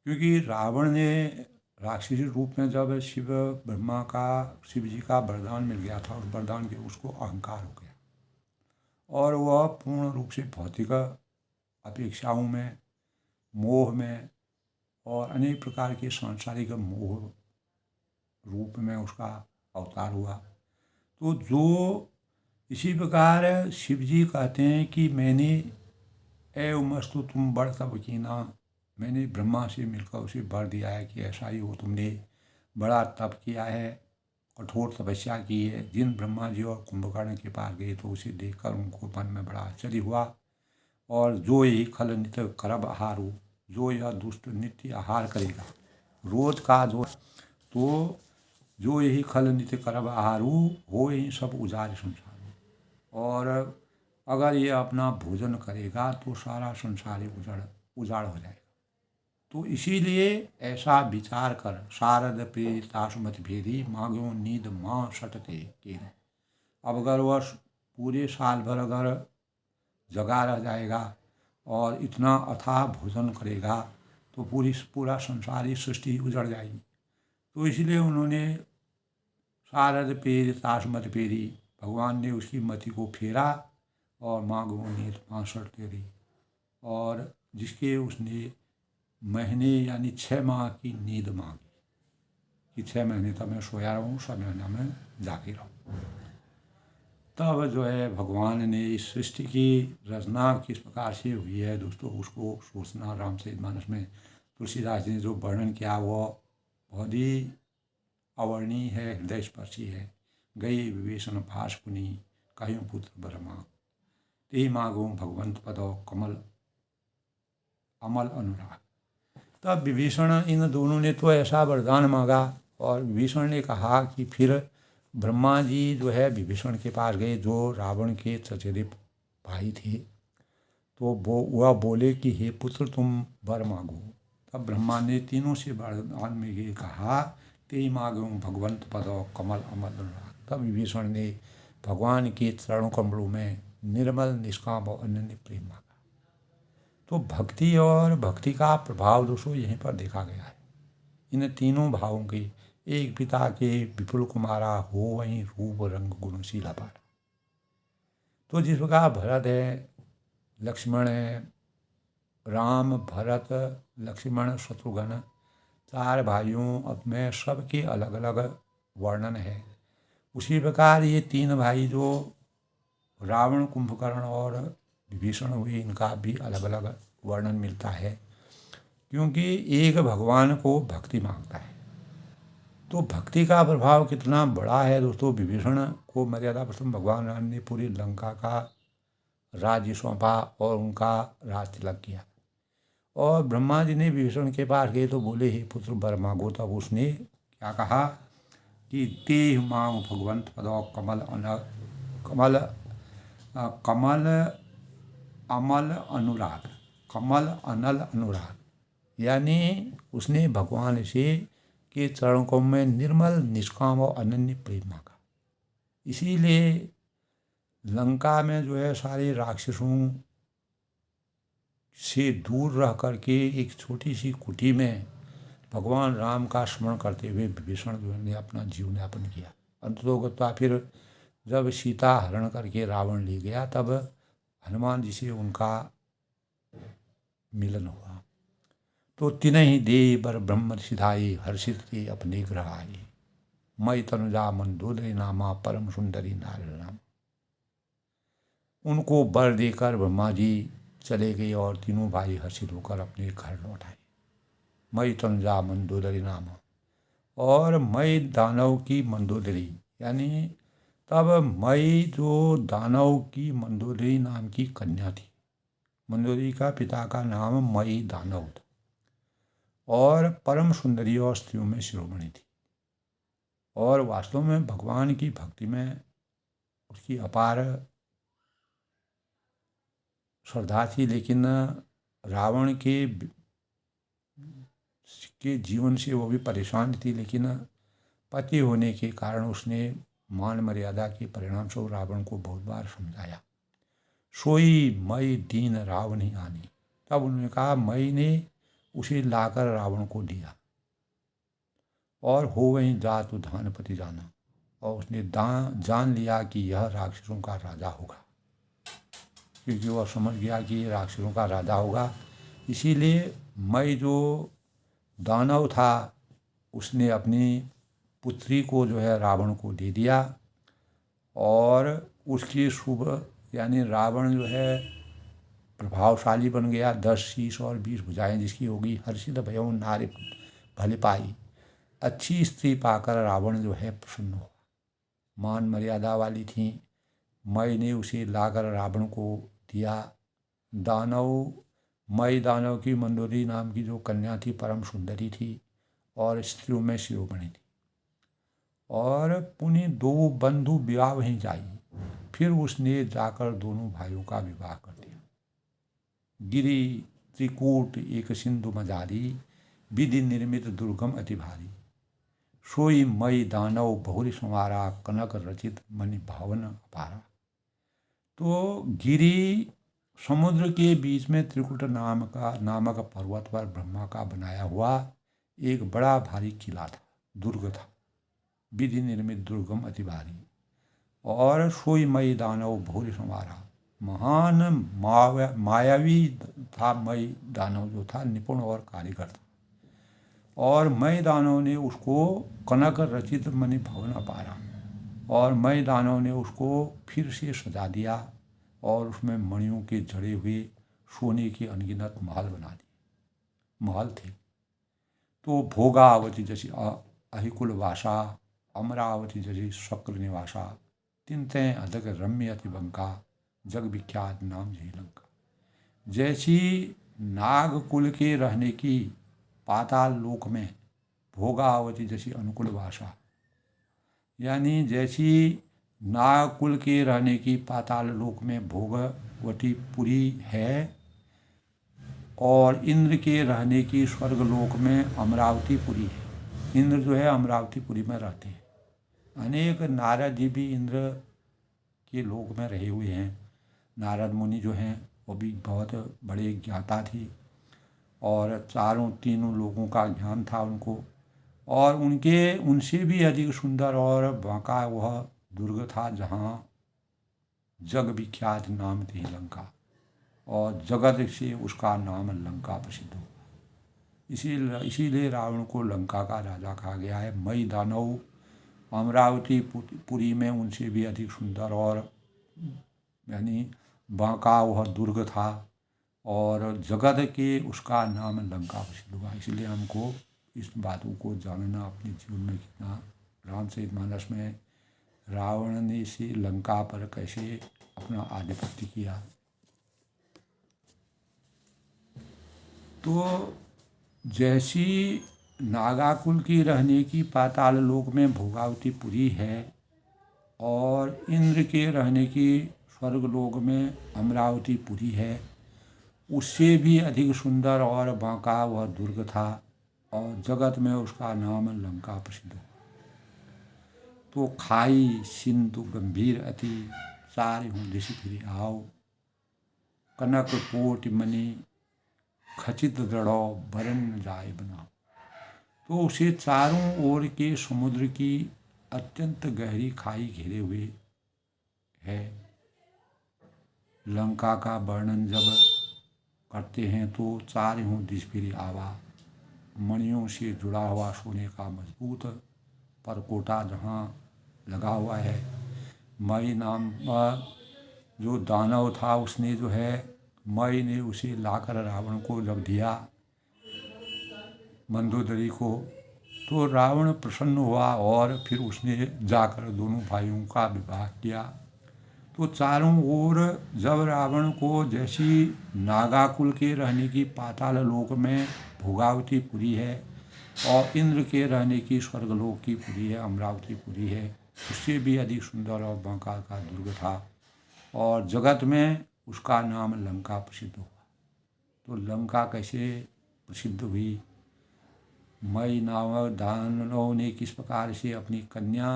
क्योंकि रावण ने राक्षसी रूप में जब शिव जी का वरदान मिल गया था, उस वरदान के उसको अहंकार हो गया और वह पूर्ण रूप से भौतिक अपेक्षाओं में, मोह में और अनेक प्रकार के सांसारिक मोह रूप में उसका अवतार हुआ। तो जो इसी प्रकार शिव जी कहते हैं कि मैंने एवमस्तु तुम बड़ तब कीना, मैंने ब्रह्मा से मिलकर उसे वर दिया है कि ऐसा ही हो, तुमने बड़ा तप किया है, कठोर तपस्या की है। जिन ब्रह्मा जी और कुंभकर्ण के पास गए तो उसे देखकर उनको मन में बड़ा आश्चर्य हुआ। और जो यही खल नित्य करब आहार हो, जो यह दुष्ट नित्य आहार करेगा रोज का, जो यही खल नित्य करब आहार हो यही सब उजाड़ संसार। और अगर ये अपना भोजन करेगा तो सारा संसार ही उजाड़ हो जाएगा। तो इसीलिए ऐसा विचार कर शारद प्रेरितासुमति भेदी मांगो नींद माँ सटते के। अब अगर वह पूरे साल भर अगर जगा रह जाएगा और इतना अथाह भोजन करेगा तो पूरा संसार ही सृष्टि उजड़ जाएगी। तो इसलिए उन्होंने शारद प्रेरितासुमति भेदी, भगवान ने उसकी मति को फेरा और मांगो नींद माँ सटते रही, और जिसके उसने महीने यानी 6 माह की नींद मांगी कि 6 महीने तक मैं सोया रहूँ, 6 महीना में जाके रहूँ। तब जो है भगवान ने इस सृष्टि की रचना किस प्रकार से हुई है दोस्तों, उसको सोचना। रामचरितमानस में तुलसीदास ने जो वर्णन किया वो बहुत ही अवर्णीय है, हृदय स्पर्शी है। गई विभीषण भाष पुनि कह्यूं पुत्र ब्रह्मा, ते मांगो भगवंत पदो कमल अमल अनुराग। तब विभीषण, इन दोनों ने तो ऐसा वरदान मांगा और विभीषण ने कहा कि फिर ब्रह्मा जी जो है विभीषण के पास गए, जो रावण के चचेरे भाई थे। तो वह बोले कि हे पुत्र तुम वर मांगो। तब ब्रह्मा ने तीनों से वरदान में ये कहा, ते मांगो भगवंत पदो कमल अमल अनुराग। तब विभीषण ने भगवान के चरणों कमलों में निर्मल निष्काम और अनन्य प्रेम मांगा। तो भक्ति और भक्ति का प्रभाव दोस्तों यहीं पर देखा गया है। इन तीनों भावों के, एक पिता के विपुल कुमारा हो वहीं रूप रंग गुणशीला पारा। तो जिस प्रकार भरत है, लक्ष्मण है, राम भरत लक्ष्मण शत्रुघ्न 4 भाइयों अब में सबके अलग अलग वर्णन है, उसी प्रकार ये 3 भाई जो रावण, कुंभकर्ण और विभीषण हुए, इनका भी अलग अलग वर्णन मिलता है। क्योंकि एक भगवान को भक्ति मांगता है। तो भक्ति का प्रभाव कितना बड़ा है दोस्तों। विभीषण को मर्यादा पुरुषोत्तम भगवान राम ने पूरी लंका का राज्य सौंपा और उनका राज तिलक किया। और ब्रह्मा जी ने विभीषण के पास गए तो बोले हे पुत्र वर मांगो। तब उसने क्या कहा कि ते मांग भगवंत पदो कमल अमल अनुराग, कमल अनल अनुराग, यानी उसने भगवान से के चरणों में निर्मल निष्काम और अनन्य प्रेम मांगा। इसीलिए लंका में जो है सारे राक्षसों से दूर रह करके एक छोटी सी कुटी में भगवान राम का स्मरण करते हुए विभीषण जो ने अपना जीवन यापन किया। अंततोगत्वा फिर जब सीता हरण करके रावण ले गया तब हनुमान जी से उनका मिलन हुआ। तो तिनहि देव बर ब्रह्म सिधाई हर्षित के अपने ग्रह आई, मई तनुजा मंदोदरी नामा परम सुंदरी नारायण नाम। उनको वर देकर ब्रह्मा जी चले गए और तीनों भाई हर्षित होकर अपने घर लौट आए। मई तनुजा मंदोदरी नामा, और मई दानव की मंदोदरी, यानी तब मई जो दानव की मंदोदरी नाम की कन्या थी। मंदोदरी का पिता का नाम मई दानव था और परम सुंदरी और स्त्रियों में शिरोमणि थी। और वास्तव में भगवान की भक्ति में उसकी अपार श्रद्धा थी, लेकिन रावण के जीवन से वो भी परेशान थी। लेकिन पति होने के कारण उसने मान मर्यादा के परिणाम स्वरूप रावण को बहुत बार समझाया। सोई मई दीन रावण ही आनी, तब उन्होंने कहा मई ने उसे लाकर रावण को दिया और हो वहीं जात धानपति जाना, और उसने जान लिया कि यह राक्षसों का राजा होगा, क्योंकि वह समझ गया कि ये राक्षसों का राजा होगा। इसीलिए मई जो दानव था उसने अपनी पुत्री को जो है रावण को दे दिया, और उसकी शुभ यानी रावण जो है प्रभावशाली बन गया। 10 शीश और 20 भुजाएं जिसकी होगी। हर्षित भयउ नारी भले पाई, अच्छी स्त्री पाकर रावण जो है प्रसन्न हुआ। मान मर्यादा वाली थी। मई ने उसे लाकर रावण को दिया। मई दानव की मंदोदरी नाम की जो कन्या थी परम सुंदरी थी और स्त्रियों में शिरोमणि थी। और पुण्य 2 बंधु विवाह वहीं जाई। फिर उसने जाकर दोनों भाइयों का विवाह कर दिया। गिरी त्रिकूट एक सिंधु मजारी, विधि निर्मित दुर्गम अति भारी। सोई मई दानव बहुरी संवारा, कनक रचित मणि भावन अपारा। तो गिरी समुद्र के बीच में त्रिकुट नामक पर्वत पर ब्रह्मा का बनाया हुआ एक बड़ा भारी किला था, दुर्ग था, विधि निर्मित दुर्गम अति भारी। और सोई मई दानव बहुरी संवारा, महान मायावी था। मई दानव जो था निपुण और कारीगर था, और मई दानव ने उसको कनक रचित मणि भवन अपारा, और मई दानव ने उसको फिर से सजा दिया और उसमें मणियों के जड़े हुए सोने के अनगिनत महल बना दिए। महल थे तो भोगावती जैसी अहिकुल वासा, अमरावती जैसी शक्र निवासा, तिनते अधिक रम्य अति बंका, जग विख्यात नाम जही लंका। जैसी नागकुल के रहने की पाताल लोक में भोगावती जैसी अनुकूल भाषा, यानी जैसी नागकुल के रहने की पाताल लोक में भोगवती पुरी है, और इंद्र के रहने की स्वर्ग लोक में अमरावती पुरी है। इंद्र जो है अमरावती पुरी में रहते हैं। अनेक नारद जी भी इंद्र के लोक में रहे हुए हैं। नारद मुनि जो हैं वो भी बहुत बड़े ज्ञाता थे, और तीनों लोगों का ज्ञान था उनको, और उनसे भी अधिक सुंदर और बांका वह दुर्ग था जहाँ जग विख्यात नाम थी लंका, और जगत से उसका नाम लंका प्रसिद्ध हुआ। इसीलिए रावण को लंका का राजा कहा गया है। मई दानव अमरावती पुरी में उनसे भी अधिक सुंदर और यानी बांका वह दुर्ग था, और जगत के उसका नाम लंका प्रसिद्ध हुआ। इसलिए हमको इस बातों को जानना अपने जीवन में कितना। रामचरितमानस में रावण ने से लंका पर कैसे अपना आधिपत्य किया। तो जैसी नागाकुल की रहने की पाताल लोक में भोगावती पुरी है, और इंद्र के रहने की स्वर्गलोक में अमरावती पुरी है, उससे भी अधिक सुंदर और बांका वह दुर्ग था, और जगत में उसका नाम लंका प्रसिद्ध हुआ। तो खाई सिंधु गंभीर अति, चार हूँ दिशि फिर आओ, कनक कोटि मणि खचित दृढ़ो, भरन न जाए बनाओ। तो उसे चारों ओर के समुद्र की अत्यंत गहरी खाई घेरे हुए है। लंका का वर्णन जब करते हैं तो चार हूँ दिश फिर आवा, मणियों से जुड़ा हुआ सोने का मजबूत परकोटा जहाँ लगा हुआ है। मई नाम जो दानव था उसने जो है मई ने उसे लाकर रावण को जब दिया मंदोदरी को, तो रावण प्रसन्न हुआ और फिर उसने जाकर दोनों भाइयों का विवाह किया। तो चारों ओर जब रावण को जैसी नागाकुल के रहने की पाताल लोक में भोगावती पुरी है, और इंद्र के रहने की स्वर्गलोक की पुरी है अमरावती पुरी है, उससे भी अधिक सुंदर और बांका का दुर्ग था और जगत में उसका नाम लंका प्रसिद्ध हुआ। तो लंका कैसे प्रसिद्ध हुई? मई नामक दानव ने किस प्रकार से अपनी कन्या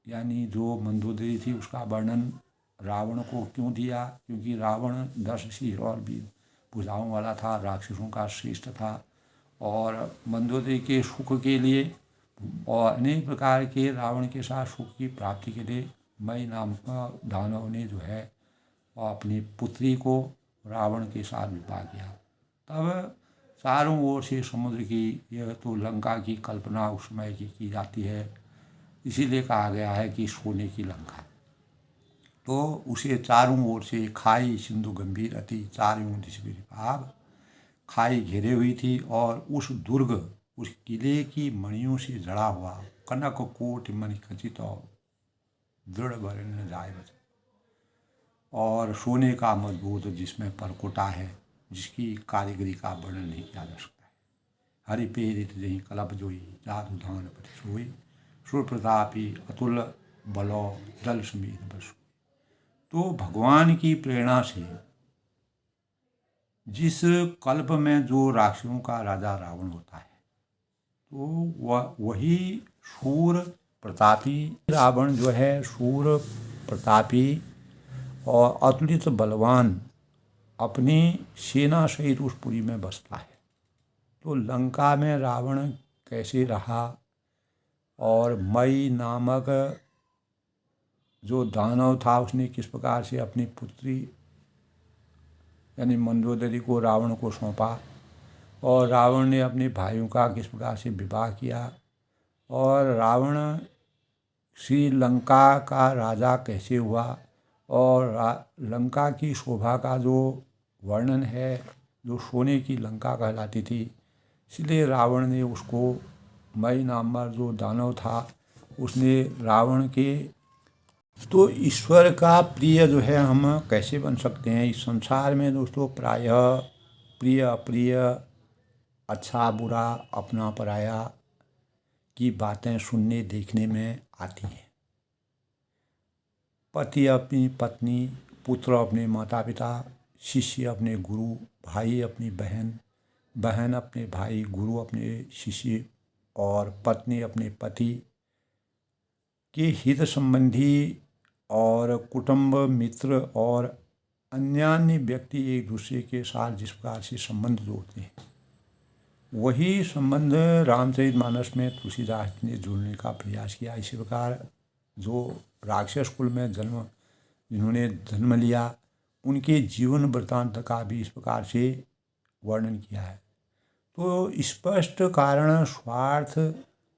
यानी जो मंदोदरी थी उसका वर्णन रावण को क्यों दिया? क्योंकि रावण 10 सिर और 20 भुजाओं वाला था, राक्षसों का श्रेष्ठ था और मंदोदरी के सुख के लिए और अनेक प्रकार के रावण के साथ सुख की प्राप्ति के लिए मई नाम का दानव ने जो है अपनी पुत्री को रावण के साथ विवाह किया। तब चारों ओर से समुद्र की, यह तो लंका की कल्पना उस समय की जाती है, इसीलिए कहा गया है कि सोने की लंका। तो उसे चारों ओर से खाई सिंधु गंभीर अति चारों दिश विभाग खाई घेरे हुई थी और उस दुर्ग, उस किले की मणियों से जड़ा हुआ कनक कोटि मणि खचित और दृढ़ वर्ण जाय और सोने का मजबूत जिसमें परकोटा है, जिसकी कारीगरी का वर्णन नहीं किया जा सकता है। हरि प्रेरित जही कलप जोई जादू धान पति सोई सुर प्रतापी अतुल बलो दल समीर बस। तो भगवान की प्रेरणा से जिस कल्प में जो राक्षसों का राजा रावण होता है तो वही शूर प्रतापी रावण जो है शूर प्रतापी और अतुलित बलवान अपनी सेना सहित उस पुरी में बसता है। तो लंका में रावण कैसे रहा और मई नामक जो दानव था उसने किस प्रकार से अपनी पुत्री यानी मंदोदरी को रावण को सौंपा और रावण ने अपने भाइयों का किस प्रकार से विवाह किया और रावण श्रीलंका का राजा कैसे हुआ और लंका की शोभा का जो वर्णन है, जो सोने की लंका कहलाती थी, इसलिए रावण ने उसको मई नामक जो दानव था उसने रावण के। तो ईश्वर का प्रिय जो है हम कैसे बन सकते हैं? इस संसार में दोस्तों प्रायः प्रिय अप्रिय, अच्छा बुरा, अपना पराया की बातें सुनने देखने में आती हैं। पति अपनी पत्नी, पुत्र अपने माता पिता, शिष्य अपने गुरु, भाई अपनी बहन, बहन अपने भाई, गुरु अपने शिष्य और पत्नी अपने पति के हित संबंधी और कुटुंब मित्र और अन्य व्यक्ति एक दूसरे के साथ जिस प्रकार से संबंध जोड़ते हैं, वही संबंध रामचरितमानस में तुलसीदास ने जोड़ने का प्रयास किया। इसी प्रकार जो राक्षस कुल में जिन्होंने जन्म लिया उनके जीवन वृत्तांत का भी इस प्रकार से वर्णन किया है। तो स्पष्ट कारण, स्वार्थ,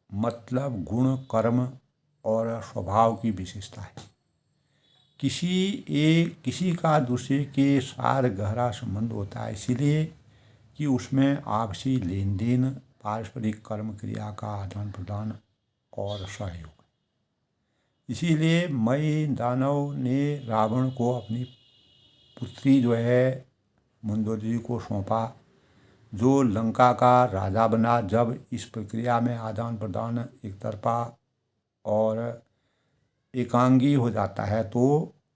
मतलब, गुण, कर्म और स्वभाव की विशेषता है। किसी का दूसरे के साथ गहरा संबंध होता है, इसीलिए कि उसमें आपसी लेन देन, पारस्परिक कर्म क्रिया का आदान प्रदान और सहयोग। इसीलिए मई दानव ने रावण को अपनी पुत्री जो है मंदोदरी को सौंपा, जो लंका का राजा बना। जब इस प्रक्रिया में आदान प्रदान एक तरफा और एकांगी हो जाता है तो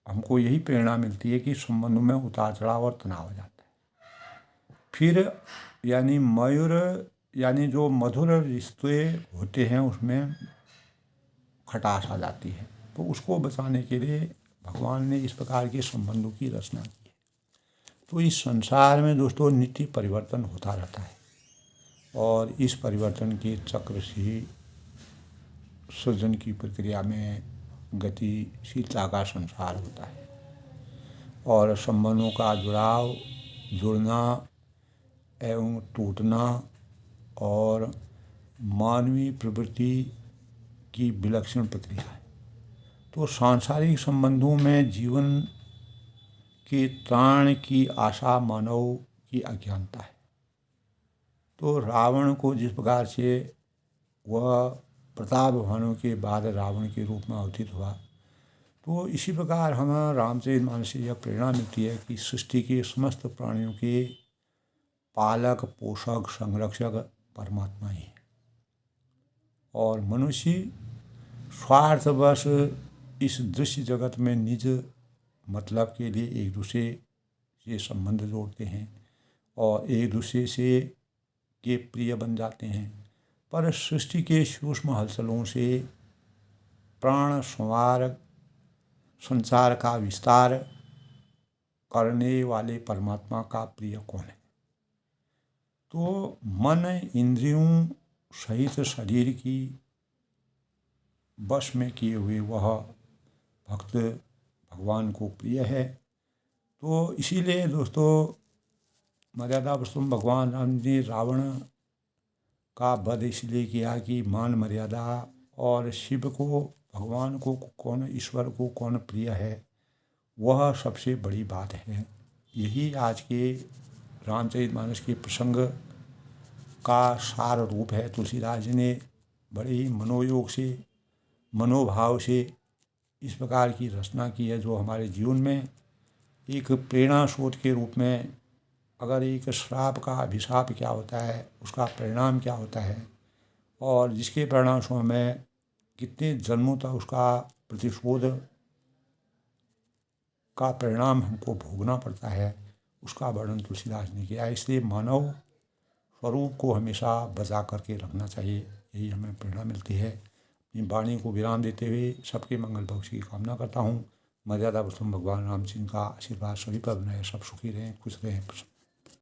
हमको यही प्रेरणा मिलती है कि संबंधों में उतार चढ़ाव और तनाव हो जाता है। फिर यानी मयूर यानी जो मधुर रिश्ते होते हैं उसमें खटास आ जाती है। तो उसको बचाने के लिए भगवान ने इस प्रकार के संबंधों की रचना की है। तो इस संसार में दोस्तों नित्य परिवर्तन होता रहता है और इस परिवर्तन के चक्र से सृजन की प्रक्रिया में गतिशीलता का संसार होता है और संबंधों का जुड़ाव, जुड़ना एवं टूटना और मानवीय प्रवृत्ति की विलक्षण प्रक्रिया है। तो सांसारिक संबंधों में जीवन के त्राण की आशा मानव की अज्ञानता है। तो रावण को जिस प्रकार से वह प्रताप भानु के बाद रावण के रूप में अवतीत हुआ, तो इसी प्रकार हमें रामचरितमानस से यह प्रेरणा मिलती है कि सृष्टि के समस्त प्राणियों के पालक, पोषक, संरक्षक परमात्मा ही है और मनुष्य स्वार्थवश इस दृश्य जगत में निज मतलब के लिए एक दूसरे से संबंध जोड़ते हैं और एक दूसरे से के प्रिय बन जाते हैं, पर सृष्टि के सूक्ष्म हलचलों से प्राण संसार का विस्तार करने वाले परमात्मा का प्रिय कौन है? तो मन इंद्रियों सहित शरीर की वश में किए हुए वह भक्त भगवान को प्रिय है। तो इसीलिए दोस्तों मर्यादा पुरुषोत्तम भगवान राम ने रावण का वध इसलिए किया कि मान मर्यादा और शिव को, भगवान को कौन, ईश्वर को कौन प्रिय है, वह सबसे बड़ी बात है। यही आज के रामचरितमानस के प्रसंग का सार रूप है। तुलसीदास जी ने बड़े ही मनोयोग से, मनोभाव से इस प्रकार की रचना की है, जो हमारे जीवन में एक प्रेरणा स्रोत के रूप में, अगर एक श्राप का अभिशाप क्या होता है, उसका परिणाम क्या होता है, और जिसके परिणाम स्वरूप हमें कितने जन्मों तक उसका प्रतिशोध का परिणाम हमको भोगना पड़ता है, उसका वर्णन तुलसीदास ने किया है। इसलिए मानव स्वरूप को हमेशा बचा करके रखना चाहिए, यही हमें प्रेरणा मिलती है। अपनी वाणी को विराम देते हुए सबके मंगल भविष्य की कामना करता हूँ। मर्यादा पुरुषोत्तम भगवान रामचंद्र का आशीर्वाद सभी पर बने, सब सुखी रहें, खुश रहें।